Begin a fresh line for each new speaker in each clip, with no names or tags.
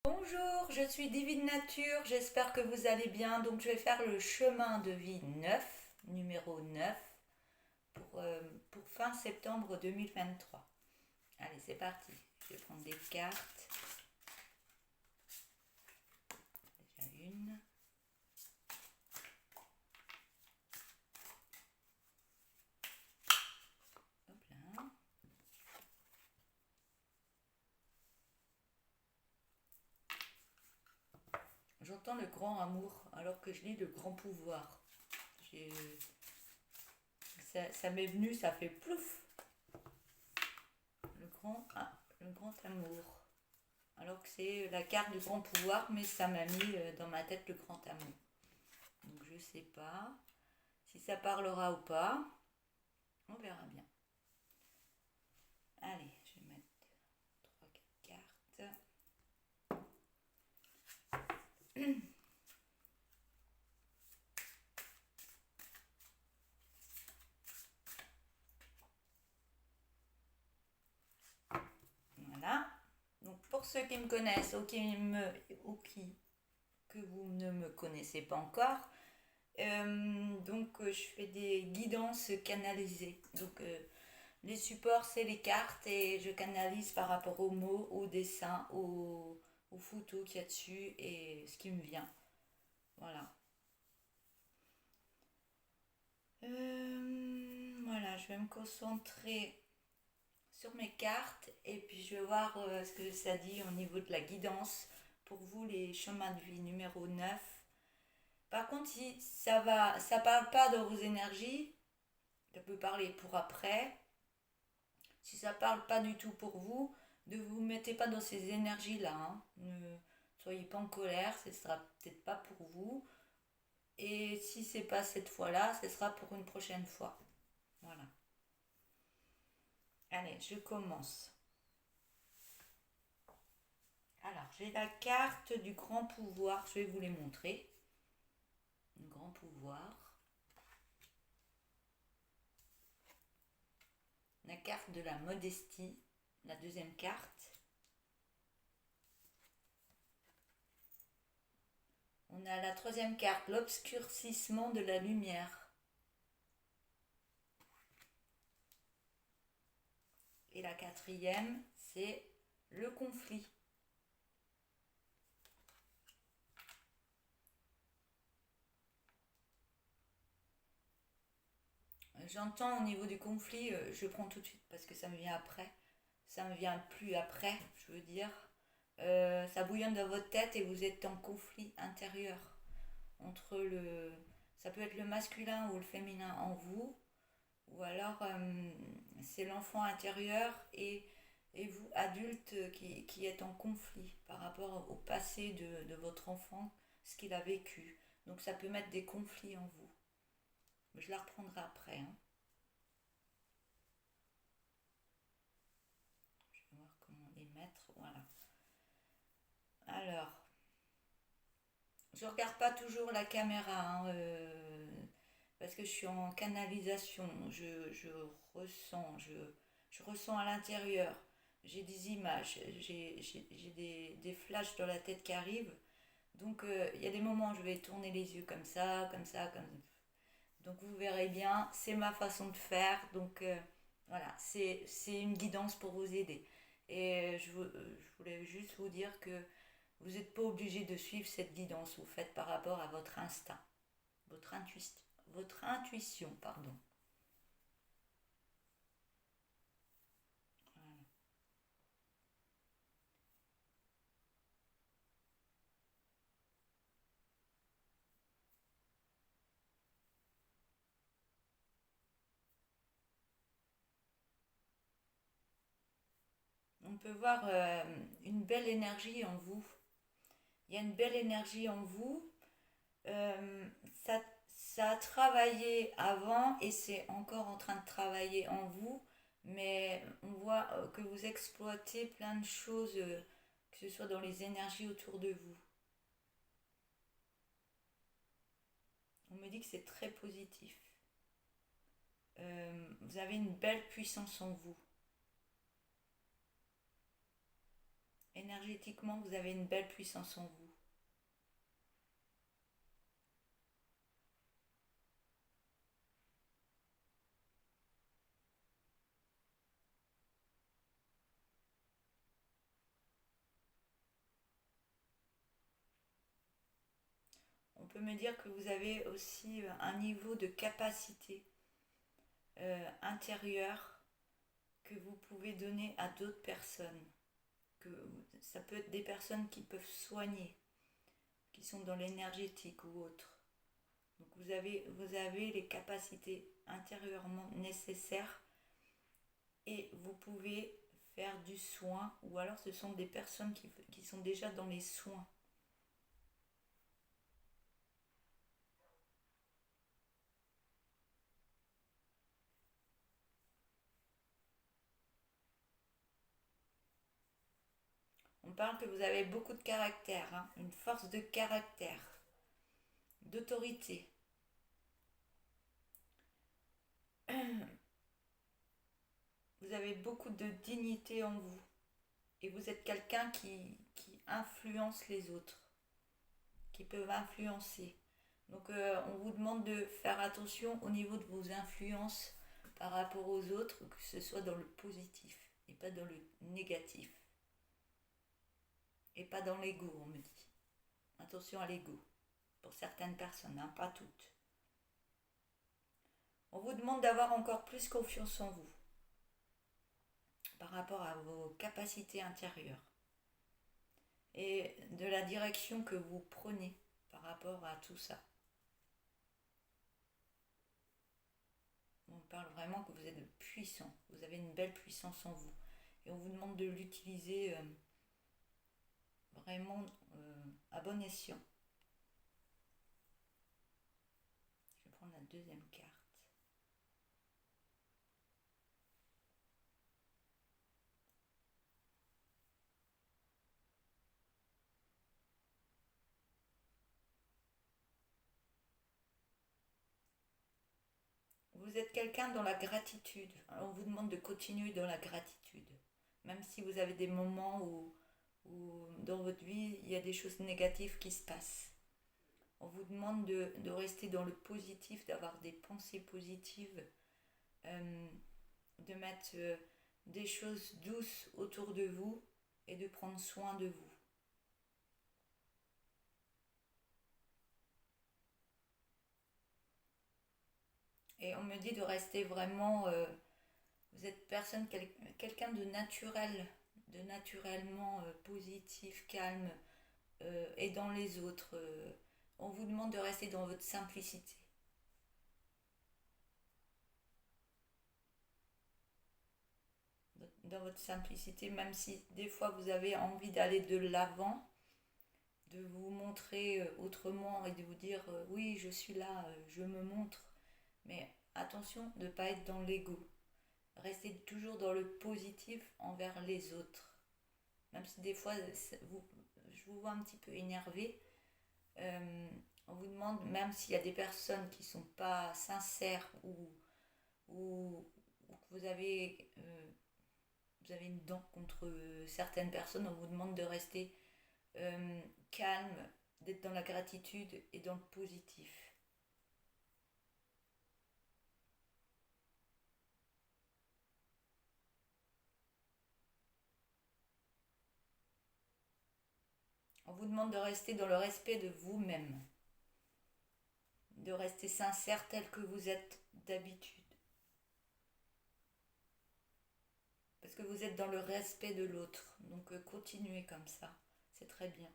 Bonjour, je suis Divine Nature, j'espère que vous allez bien. Donc je vais faire le chemin de vie 9, numéro 9, pour, euh, pour fin septembre 2023. Allez, c'est parti. Je vais prendre des cartes. Déjà une. Hop là. J'entends le grand amour alors que je lis le grand pouvoir. J'ai- ça m'est venu, ça fait plouf. Le grand amour. Alors que c'est la carte du grand pouvoir, mais ça m'a mis dans ma tête le grand amour. Donc je sais pas si ça parlera ou pas. On verra bien. Allez, je vais mettre 3-4 cartes. Voilà. Donc pour ceux qui me connaissent ou que vous ne me connaissez pas encore, je fais des guidances canalisées. Donc les supports c'est les cartes et je canalise par rapport aux mots, aux dessins, aux photos qu'il y a dessus et ce qui me vient. Voilà. Voilà, je vais me concentrer sur mes cartes et puis je vais voir ce que ça dit au niveau de la guidance pour vous les chemins de vie numéro 9. Par contre, si ça parle pas de vos énergies, ça peut parler pour après. Si ça parle pas du tout pour vous, ne vous mettez pas dans ces énergies là, hein. Ne soyez pas en colère, ce sera peut-être pas pour vous. Et si c'est pas cette fois-là, ce sera pour une prochaine fois. Voilà. Allez, je commence. Alors, j'ai la carte du grand pouvoir, je vais vous les montrer. Le grand pouvoir. La carte de la modestie, la deuxième carte. On a la troisième carte, l'obscurcissement de la lumière. Et la quatrième, c'est le conflit. J'entends au niveau du conflit, je prends tout de suite parce que ça me vient après. Ça me vient plus après, je veux dire. Ça bouillonne dans votre tête et vous êtes en conflit intérieur entre le. Ça peut être le masculin ou le féminin en vous, ou alors c'est l'enfant intérieur et vous, adulte, qui êtes en conflit par rapport au passé de votre enfant, ce qu'il a vécu. Donc ça peut mettre des conflits en vous. Je la reprendrai après, hein. Je vais voir comment les mettre. Voilà. Alors, je regarde pas toujours la caméra, hein, parce que je suis en canalisation. Je ressens, je ressens à l'intérieur. J'ai des images, j'ai des flashs dans la tête qui arrivent. Donc, il y a des moments où je vais tourner les yeux comme ça, comme ça, comme ça. Donc, vous verrez bien, c'est ma façon de faire. Donc, voilà, c'est une guidance pour vous aider. Et je voulais juste vous dire que vous n'êtes pas obligé de suivre cette guidance. Vous faites par rapport à votre instinct, votre intuition, votre intuition, pardon. Voilà. On peut voir une belle énergie en vous. Il y a une belle énergie en vous. Euh, ça, ça a travaillé avant et c'est encore en train de travailler en vous. Mais on voit que vous exploitez plein de choses, que ce soit dans les énergies autour de vous. On me dit que c'est très positif. Vous avez une belle puissance en vous. énergétiquement, vous avez une belle puissance en vous. On peut me dire que vous avez aussi un niveau de capacité intérieure que vous pouvez donner à d'autres personnes. Que ça peut être des personnes qui peuvent soigner, qui sont dans l'énergétique ou autre. Donc vous avez les capacités intérieurement nécessaires et vous pouvez faire du soin, ou alors ce sont des personnes qui sont déjà dans les soins. On parle que vous avez beaucoup de caractère, hein, une force de caractère, d'autorité. Vous avez beaucoup de dignité en vous et vous êtes quelqu'un qui influence les autres, qui peuvent influencer. Donc on vous demande de faire attention au niveau de vos influences par rapport aux autres, que ce soit dans le positif et pas dans le négatif. Et pas dans l'ego, on me dit. Attention à l'ego, pour certaines personnes, hein, pas toutes. On vous demande d'avoir encore plus confiance en vous par rapport à vos capacités intérieures et de la direction que vous prenez par rapport à tout ça. On parle vraiment que vous êtes puissant, vous avez une belle puissance en vous et on vous demande de l'utiliser vraiment à bon escient. Je vais prendre la deuxième carte. Vous êtes quelqu'un dans la gratitude. Alors on vous demande de continuer dans la gratitude. Même si vous avez des moments où dans votre vie, il y a des choses négatives qui se passent. On vous demande de rester dans le positif, d'avoir des pensées positives, euh, de mettre des choses douces autour de vous et de prendre soin de vous. Et on me dit de rester vraiment... vous êtes quelqu'un de naturel, de naturellement positif, calme, aidant les autres. On vous demande de rester dans votre simplicité. Dans votre simplicité, même si des fois vous avez envie d'aller de l'avant, de vous montrer autrement et de vous dire oui, je suis là, je me montre. Mais attention de ne pas être dans l'ego. Restez toujours dans le positif envers les autres. Même si des fois je vous vois un petit peu énervé, on vous demande, même s'il y a des personnes qui ne sont pas sincères ou que vous avez une dent contre certaines personnes, on vous demande de rester calme, d'être dans la gratitude et dans le positif. On vous demande de rester dans le respect de vous-même, de rester sincère tel que vous êtes d'habitude. Parce que vous êtes dans le respect de l'autre. Donc continuez comme ça. C'est très bien.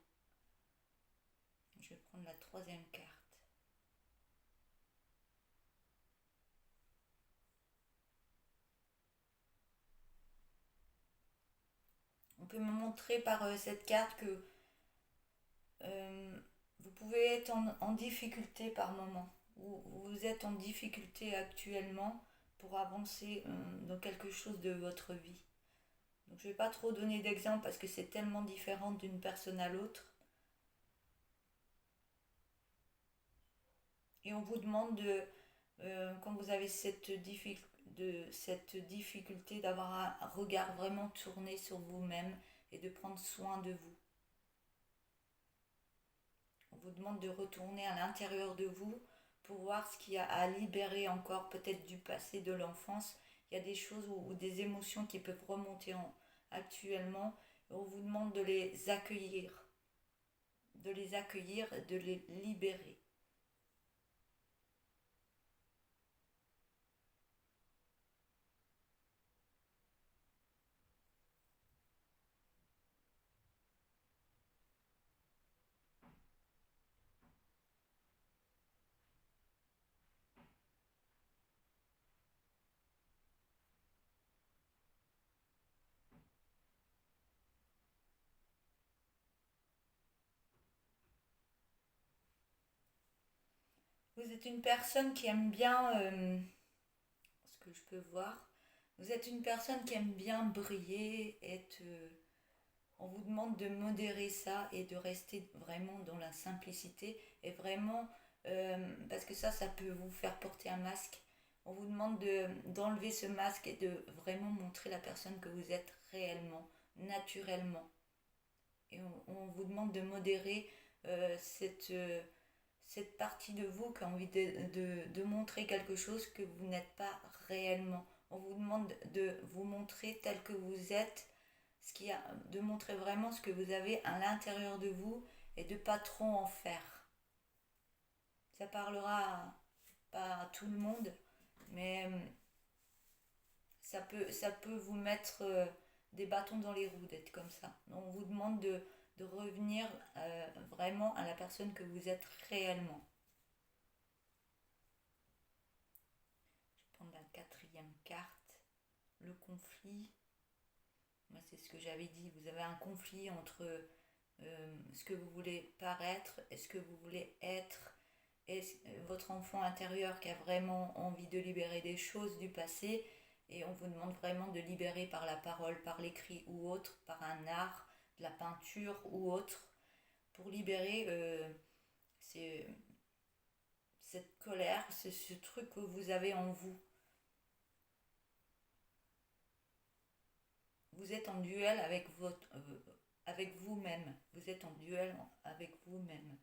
Je vais prendre la troisième carte. On peut me montrer par cette carte que vous pouvez être en difficulté par moment. Vous êtes en difficulté actuellement pour avancer dans quelque chose de votre vie. Donc je ne vais pas trop donner d'exemples parce que c'est tellement différent d'une personne à l'autre. Et on vous demande quand vous avez cette difficulté d'avoir un regard vraiment tourné sur vous-même et de prendre soin de vous. On vous demande de retourner à l'intérieur de vous pour voir ce qu'il y a à libérer encore, peut-être du passé, de l'enfance. Il y a des choses ou des émotions qui peuvent remonter actuellement. Et on vous demande de les accueillir, de les libérer. Vous êtes une personne qui aime bien, ce que je peux voir, vous êtes une personne qui aime bien briller, on vous demande de modérer ça et de rester vraiment dans la simplicité et vraiment, parce que ça peut vous faire porter un masque. On vous demande d'enlever ce masque et de vraiment montrer la personne que vous êtes réellement, naturellement. Et on vous demande de modérer cette partie de vous qui a envie de montrer quelque chose que vous n'êtes pas réellement. On vous demande de vous montrer tel que vous êtes, de montrer vraiment ce que vous avez à l'intérieur de vous et de pas trop en faire. Ça parlera pas à tout le monde, mais ça peut vous mettre des bâtons dans les roues d'être comme ça. Donc on vous demande de revenir vraiment à la personne que vous êtes réellement. Je vais prendre la quatrième carte, le conflit. Moi, c'est ce que j'avais dit. Vous avez un conflit entre ce que vous voulez paraître et ce que vous voulez être. Et votre enfant intérieur qui a vraiment envie de libérer des choses du passé. Et on vous demande vraiment de libérer par la parole, par l'écrit ou autre, par un art, de la peinture ou autre, pour libérer cette colère, ce truc que vous avez en vous. Vous êtes en duel avec vous-même. Vous êtes en duel avec vous-même.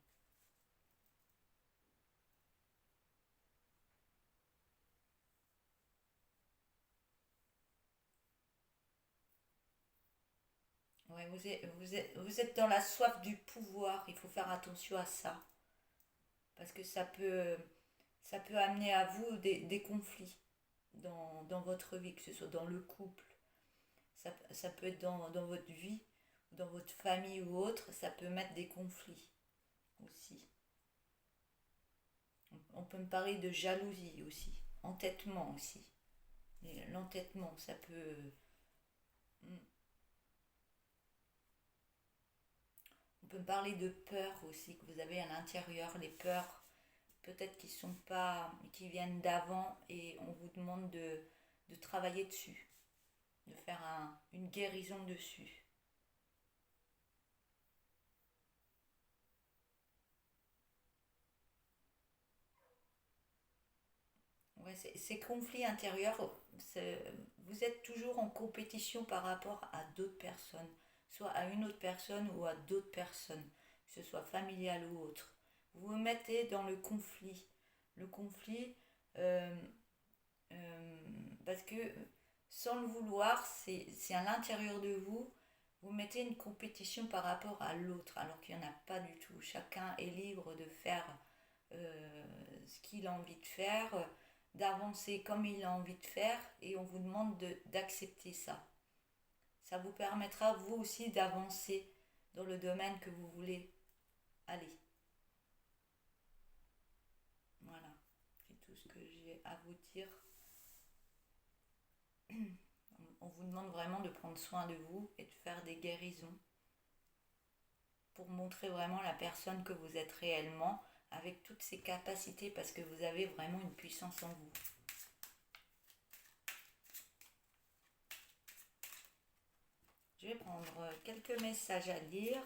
Ouais, vous êtes dans la soif du pouvoir. Il faut faire attention à ça. Parce que ça peut amener à vous des conflits dans votre vie, que ce soit dans le couple. Ça peut être dans votre vie, dans votre famille ou autre. Ça peut mettre des conflits aussi. On peut me parler de jalousie aussi. Entêtement aussi. Et l'entêtement, ça peut... On peut me parler de peur aussi que vous avez à l'intérieur, les peurs peut-être qui sont pas, qui viennent d'avant et on vous demande de travailler dessus, de faire une guérison dessus. Ouais, ces conflits intérieurs, vous êtes toujours en compétition par rapport à d'autres personnes, soit à une autre personne ou à d'autres personnes, que ce soit familial ou autre. Vous vous mettez dans le conflit. Le conflit, euh, euh, parce que sans le vouloir, c'est à l'intérieur de vous, vous mettez une compétition par rapport à l'autre, alors qu'il n'y en a pas du tout. Chacun est libre de faire ce qu'il a envie de faire, d'avancer comme il a envie de faire, et on vous demande d'accepter ça. Ça vous permettra, vous aussi, d'avancer dans le domaine que vous voulez aller. Voilà, c'est tout ce que j'ai à vous dire. On vous demande vraiment de prendre soin de vous et de faire des guérisons pour montrer vraiment la personne que vous êtes réellement avec toutes ces capacités parce que vous avez vraiment une puissance en vous. Je vais prendre quelques messages à lire.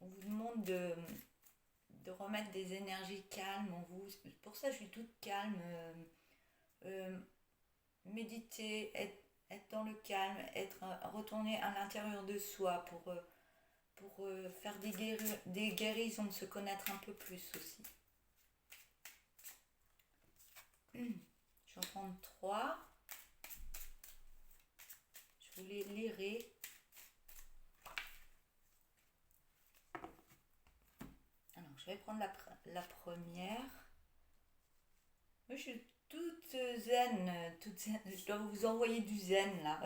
On vous demande de remettre des énergies calmes en vous. Pour ça, je suis toute calme. Euh, méditer, être dans le calme, retourner à l'intérieur de soi pour faire des guérisons, se connaître un peu plus aussi. Je vais en prendre 3. Je vous les lirai. Alors, je vais prendre la première. Moi, je suis toute zen, toute zen. Je dois vous envoyer du zen là,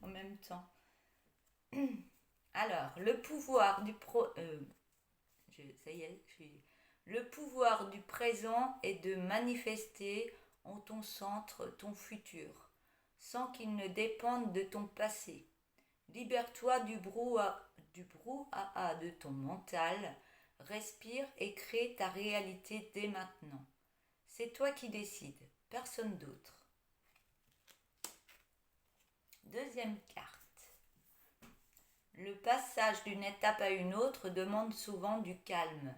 en même temps. Alors, le pouvoir du ça y est, le pouvoir du présent est de manifester en ton centre ton futur, sans qu'il ne dépende de ton passé. Libère-toi du brouhaha de ton mental, respire et crée ta réalité dès maintenant. C'est toi qui décides, personne d'autre. Deuxième carte. Le passage d'une étape à une autre demande souvent du calme,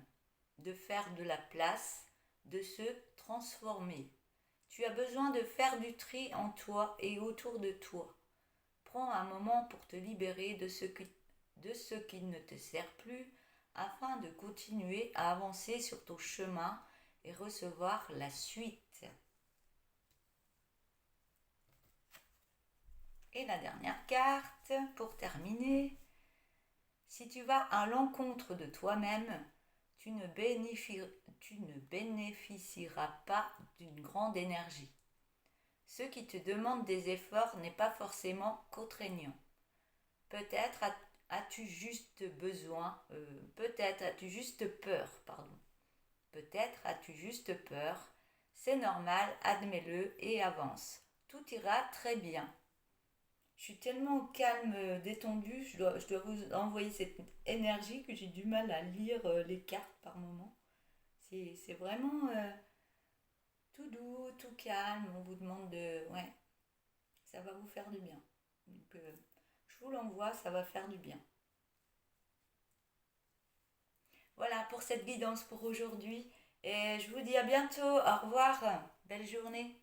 de faire de la place, de se transformer. Tu as besoin de faire du tri en toi et autour de toi. Prends un moment pour te libérer de ce qui ne te sert plus afin de continuer à avancer sur ton chemin et recevoir la suite. Et la dernière carte pour terminer. Si tu vas à l'encontre de toi-même, tu ne bénéficieras pas d'une grande énergie. Ce qui te demande des efforts n'est pas forcément contraignant. Peut-être as-tu juste peur, pardon. Peut-être as-tu juste peur. C'est normal, admets-le et avance. Tout ira très bien. Je suis tellement calme, détendue, je dois vous envoyer cette énergie que j'ai du mal à lire les cartes par moment. C'est vraiment tout doux, tout calme. On vous demande de... Ouais, ça va vous faire du bien. Donc, je vous l'envoie, ça va faire du bien. Voilà pour cette guidance pour aujourd'hui. Et je vous dis à bientôt. Au revoir. Belle journée.